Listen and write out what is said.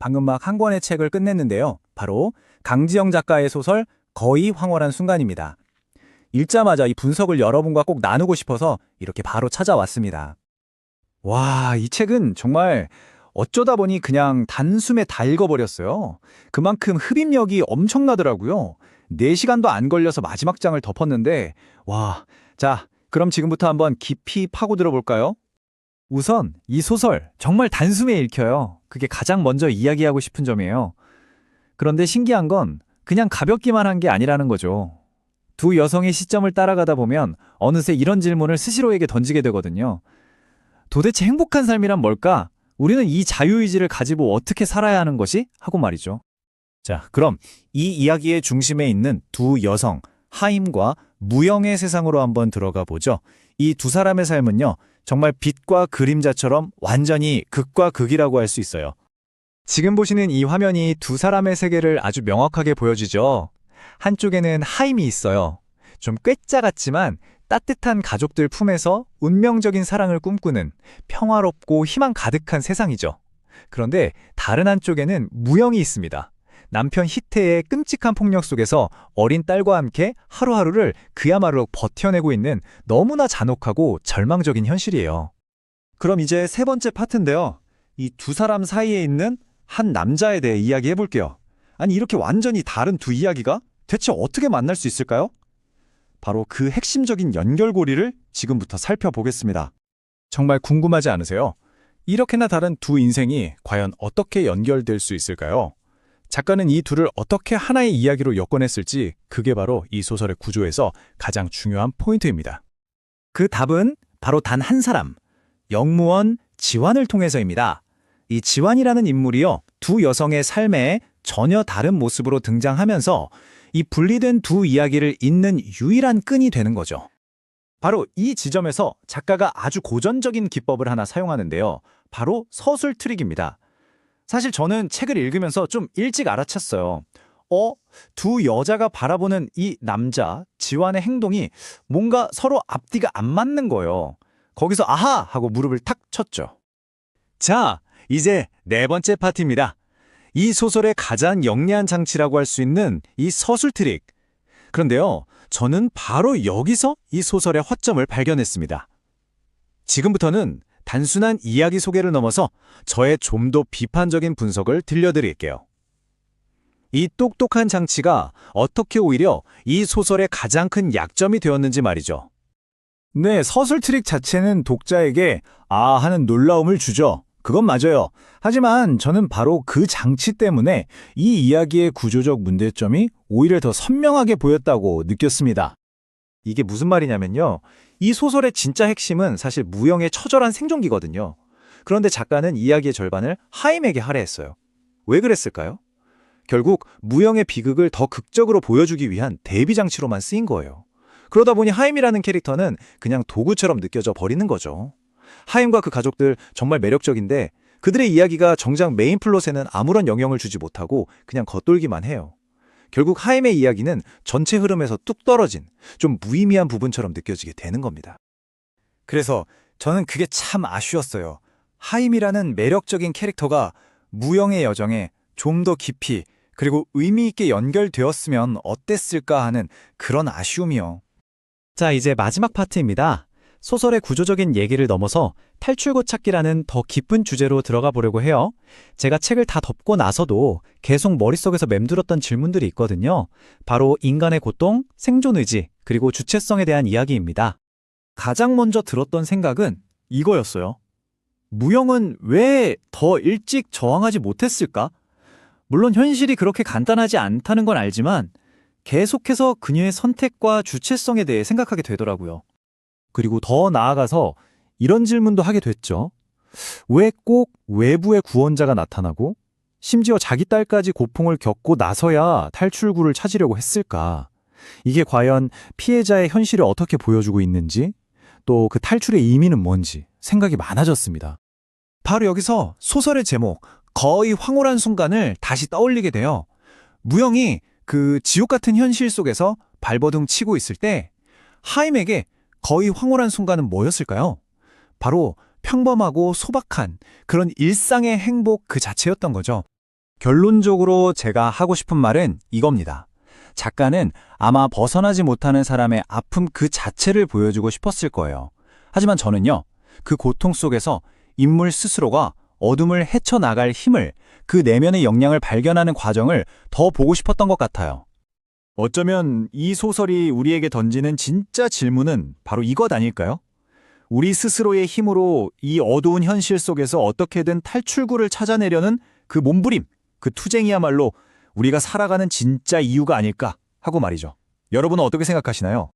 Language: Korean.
방금 막 한 권의 책을 끝냈는데요. 바로 강지영 작가의 소설 거의 황홀한 순간입니다. 읽자마자 이 분석을 여러분과 꼭 나누고 싶어서 이렇게 바로 찾아왔습니다. 와, 이 책은 정말 어쩌다 보니 그냥 단숨에 다 읽어버렸어요. 그만큼 흡입력이 엄청나더라고요. 4시간도 안 걸려서 마지막 장을 덮었는데, 와, 자, 그럼 지금부터 한번 깊이 파고들어 볼까요? 우선 이 소설 정말 단숨에 읽혀요. 그게 가장 먼저 이야기하고 싶은 점이에요. 그런데 신기한 건 그냥 가볍기만 한 게 아니라는 거죠. 두 여성의 시점을 따라가다 보면 어느새 이런 질문을 스스로에게 던지게 되거든요. 도대체 행복한 삶이란 뭘까? 우리는 이 자유의지를 가지고 어떻게 살아야 하는 것이? 하고 말이죠. 자, 그럼 이 이야기의 중심에 있는 두 여성, 하임과 무영의 세상으로 한번 들어가 보죠. 이 두 사람의 삶은요, 정말 빛과 그림자처럼 완전히 극과 극이라고 할 수 있어요. 지금 보시는 이 화면이 두 사람의 세계를 아주 명확하게 보여주죠. 한쪽에는 하임이 있어요. 좀 꾀짜 같지만 따뜻한 가족들 품에서 운명적인 사랑을 꿈꾸는 평화롭고 희망 가득한 세상이죠. 그런데 다른 한쪽에는 무영이 있습니다. 남편 희태의 끔찍한 폭력 속에서 어린 딸과 함께 하루하루를 그야말로 버텨내고 있는 너무나 잔혹하고 절망적인 현실이에요. 그럼 이제 세 번째 파트인데요. 이 두 사람 사이에 있는 한 남자에 대해 이야기해 볼게요. 아니, 이렇게 완전히 다른 두 이야기가 대체 어떻게 만날 수 있을까요? 바로 그 핵심적인 연결고리를 지금부터 살펴보겠습니다. 정말 궁금하지 않으세요? 이렇게나 다른 두 인생이 과연 어떻게 연결될 수 있을까요? 작가는 이 둘을 어떻게 하나의 이야기로 엮어냈을지 그게 바로 이 소설의 구조에서 가장 중요한 포인트입니다. 그 답은 바로 단 한 사람, 영무원 지환을 통해서입니다. 이 지환이라는 인물이요, 두 여성의 삶에 전혀 다른 모습으로 등장하면서 이 분리된 두 이야기를 잇는 유일한 끈이 되는 거죠. 바로 이 지점에서 작가가 아주 고전적인 기법을 하나 사용하는데요. 바로 서술 트릭입니다. 사실 저는 책을 읽으면서 좀 일찍 알아챘어요. 두 여자가 바라보는 이 남자, 지환의 행동이 뭔가 서로 앞뒤가 안 맞는 거예요. 거기서 아하! 하고 무릎을 탁 쳤죠. 자, 이제 네 번째 파트입니다. 이 소설의 가장 영리한 장치라고 할 수 있는 이 서술 트릭. 그런데요, 저는 바로 여기서 이 소설의 허점을 발견했습니다. 지금부터는 단순한 이야기 소개를 넘어서 저의 좀 더 비판적인 분석을 들려드릴게요. 이 똑똑한 장치가 어떻게 오히려 이 소설의 가장 큰 약점이 되었는지 말이죠. 네, 서술 트릭 자체는 독자에게 아 하는 놀라움을 주죠. 그건 맞아요. 하지만 저는 바로 그 장치 때문에 이 이야기의 구조적 문제점이 오히려 더 선명하게 보였다고 느꼈습니다. 이게 무슨 말이냐면요. 이 소설의 진짜 핵심은 사실 무영의 처절한 생존기거든요. 그런데 작가는 이야기의 절반을 하임에게 할애했어요. 왜 그랬을까요? 결국 무영의 비극을 더 극적으로 보여주기 위한 대비장치로만 쓰인 거예요. 그러다 보니 하임이라는 캐릭터는 그냥 도구처럼 느껴져 버리는 거죠. 하임과 그 가족들 정말 매력적인데 그들의 이야기가 정작 메인 플롯에는 아무런 영향을 주지 못하고 그냥 겉돌기만 해요. 결국 하임의 이야기는 전체 흐름에서 뚝 떨어진 좀 무의미한 부분처럼 느껴지게 되는 겁니다. 그래서 저는 그게 참 아쉬웠어요. 하임이라는 매력적인 캐릭터가 무영의 여정에 좀 더 깊이 그리고 의미 있게 연결되었으면 어땠을까 하는 그런 아쉬움이요. 자, 이제 마지막 파트입니다. 소설의 구조적인 얘기를 넘어서 탈출구 찾기라는 더 깊은 주제로 들어가 보려고 해요. 제가 책을 다 덮고 나서도 계속 머릿속에서 맴돌았던 질문들이 있거든요. 바로 인간의 고통, 생존 의지, 그리고 주체성에 대한 이야기입니다. 가장 먼저 들었던 생각은 이거였어요. 무영은 왜 더 일찍 저항하지 못했을까? 물론 현실이 그렇게 간단하지 않다는 건 알지만 계속해서 그녀의 선택과 주체성에 대해 생각하게 되더라고요. 그리고 더 나아가서 이런 질문도 하게 됐죠. 왜 꼭 외부의 구원자가 나타나고 심지어 자기 딸까지 고통을 겪고 나서야 탈출구를 찾으려고 했을까? 이게 과연 피해자의 현실을 어떻게 보여주고 있는지, 또 그 탈출의 의미는 뭔지 생각이 많아졌습니다. 바로 여기서 소설의 제목, 거의 황홀한 순간을 다시 떠올리게 돼요. 무영이 그 지옥 같은 현실 속에서 발버둥 치고 있을 때 하임에게 거의 황홀한 순간은 뭐였을까요? 바로 평범하고 소박한 그런 일상의 행복 그 자체였던 거죠. 결론적으로 제가 하고 싶은 말은 이겁니다. 작가는 아마 벗어나지 못하는 사람의 아픔 그 자체를 보여주고 싶었을 거예요. 하지만 저는요, 그 고통 속에서 인물 스스로가 어둠을 헤쳐나갈 힘을, 그 내면의 역량을 발견하는 과정을 더 보고 싶었던 것 같아요. 어쩌면 이 소설이 우리에게 던지는 진짜 질문은 바로 이것 아닐까요? 우리 스스로의 힘으로 이 어두운 현실 속에서 어떻게든 탈출구를 찾아내려는 그 몸부림, 그 투쟁이야말로 우리가 살아가는 진짜 이유가 아닐까 하고 말이죠. 여러분은 어떻게 생각하시나요?